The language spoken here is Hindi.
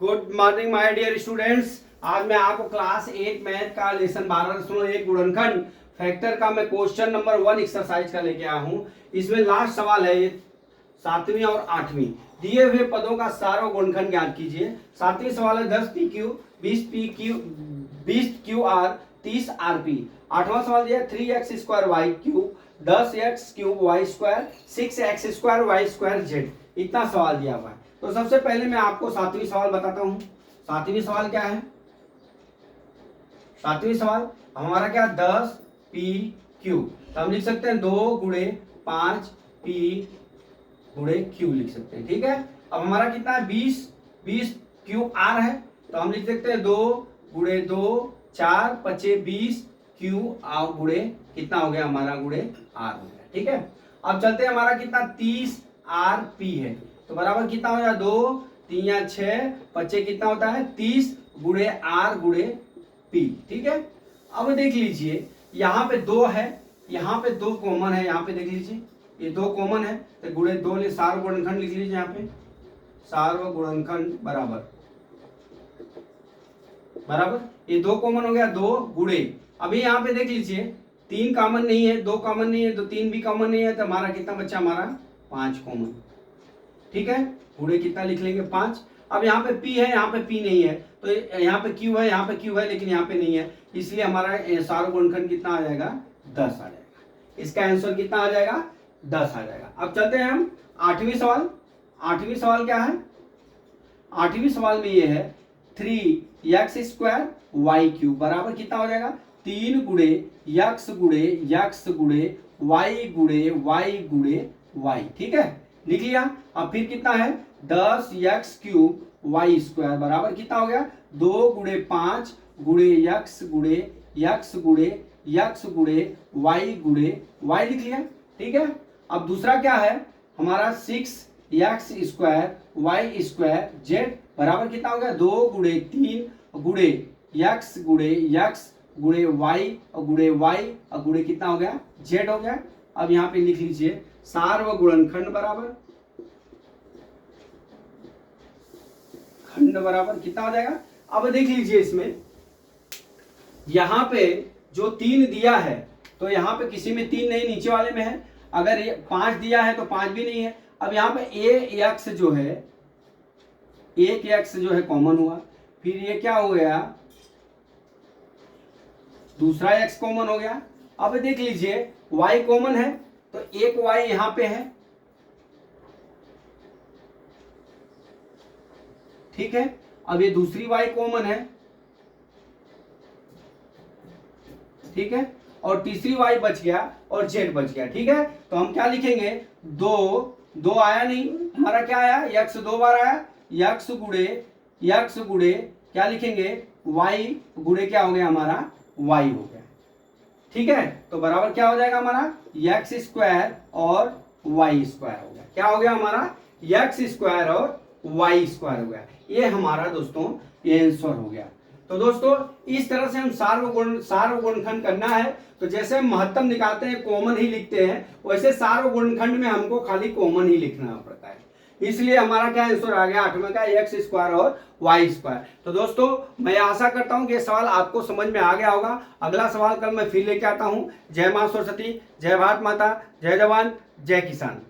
Good morning my dear students. आज मैं आपको क्लास 8 मैथ का लेसन 12.1 गुणनखंड फैक्टर का मैं क्वेश्चन नंबर 1 एक्सरसाइज का लेके आया हूँ। इसमें लास्ट सवाल है 7वीं और 8वीं। दिए हुए पदों का सारा गुणनखंड ज्ञात कीजिए। 7वीं सवाल है 10 P Q 20 P Q 20 Q R 30 R P. 8वां सवाल दिया 3x square Y cube 10x cube Y square 6x square Y square Z. इतना सवाल दिया हुआ है। तो सबसे पहले मैं आपको 7वीं सवाल बताता हूं। 7वीं सवाल क्या है? 7वीं सवाल हमारा क्या 10 पी क्यू, तो हम लिख सकते हैं 2 गुणे 5 पी गुणे क्यू लिख सकते हैं। ठीक है। अब हमारा कितना है 20 क्यू आर है, तो हम लिख सकते हैं 2 गुणे 2 4 पचे 20 क्यू आर गुणे कितना हो गया हमारा गुणे आर हो गया। ठीक है। अब चलते हैं हमारा कितना 30 आर पी है, तो बराबर कितना हो जाए 2 3 या 6 पच्चे कितना होता है 30 गुणे आर गुणे पी। ठीक है। अब देख लीजिए यहाँ पे 2 है, यहाँ पे 2 कॉमन है, यहाँ पे देख लीजिए ये 2 कॉमन है, तो गुणे 2 ले सार्वगुणनखंड लिख लीजिए। यहाँ पे सार्वगुणनखंड बराबर ये 2 कॉमन हो गया 2 गुणे। अभी यहाँ पे देख लीजिए 3 कॉमन नहीं है, 2 कॉमन नहीं है, तो 3 भी कॉमन नहीं है, तो हमारा कितना बच्चा हमारा 5 कॉमन। ठीक है। गुणे कितना लिख लेंगे 5। अब यहाँ पे P है, यहाँ पे P नहीं है, तो यहाँ पे Q है, यहाँ पे Q है, लेकिन यहाँ पे नहीं है, इसलिए हमारा सार्वगुणनखंड कितना आ जाएगा 10 आ जाएगा। इसका आंसर कितना आ जाएगा 10 आ जाएगा। अब चलते हैं हम 8वीं सवाल। 8वीं सवाल क्या है? 8वीं सवाल में ये है 3x स्क्वायर वाई क्यूब बराबर कितना हो जाएगा 3 गुणे यक्स गुणे यक्स गुणे वाई गुणे वाई गुणे वाई। ठीक है, लिख लिया। अब फिर कितना है 10x क्यूब वाई स्क्वायर बराबर कितना हो गया 2 गुणे 5 गुणे यक्स गुणे यक्स गुणे यक्स गुणे वाई लिख लिया। ठीक है। अब दूसरा क्या है हमारा 6x square Y square Z बराबर कितना हो गया 2 गुणे 3 गुणे यक्स गुणे वाई और गुणे कितना हो गया जेड हो गया। अब यहाँ पे लिख लीजिए सार्वगुणनखंड बराबर खंड बराबर कितना हो जाएगा। अब देख लीजिए इसमें यहां पे जो 3 दिया है, तो यहां पे किसी में 3 नहीं, नीचे वाले में है। अगर ये 5 दिया है तो 5 भी नहीं है। अब यहां पे एक एक्स जो है कॉमन हुआ, फिर ये क्या हो गया दूसरा एक्स कॉमन हो गया। अब देख लीजिए y कॉमन है, तो एक y यहां पे है। ठीक है। अब ये दूसरी y कॉमन है। ठीक है। और तीसरी y बच गया और z बच गया। ठीक है। तो हम क्या लिखेंगे 2 आया नहीं, हमारा क्या आया x 2 बार आया, यक्स गुणे क्या लिखेंगे y गुणे क्या हो गया हमारा y हो गया। ठीक है। तो बराबर क्या हो जाएगा हमारा यक्स स्क्वायर और वाई स्क्वायर हो गया। क्या हो गया हमारा यक्स स्क्वायर और वाई स्क्वायर हो गया। ये हमारा दोस्तों ये आंसर हो गया। तो दोस्तों इस तरह से हम सार्वगुणनखंड करना है, तो जैसे हम महत्तम निकालते हैं कॉमन ही लिखते हैं, वैसे सार्वगुणनखंड में हमको खाली कॉमन ही लिखना पड़ता है। इसलिए हमारा क्या आंसर आ गया 8वें का एक्स स्क्वायर और वाई स्क्वायर। तो दोस्तों मैं आशा करता हूं कि ये सवाल आपको समझ में आ गया होगा। अगला सवाल कल मैं फिर लेके आता हूं। जय मां सरस्वती, जय भारत माता, जय जवान, जय किसान।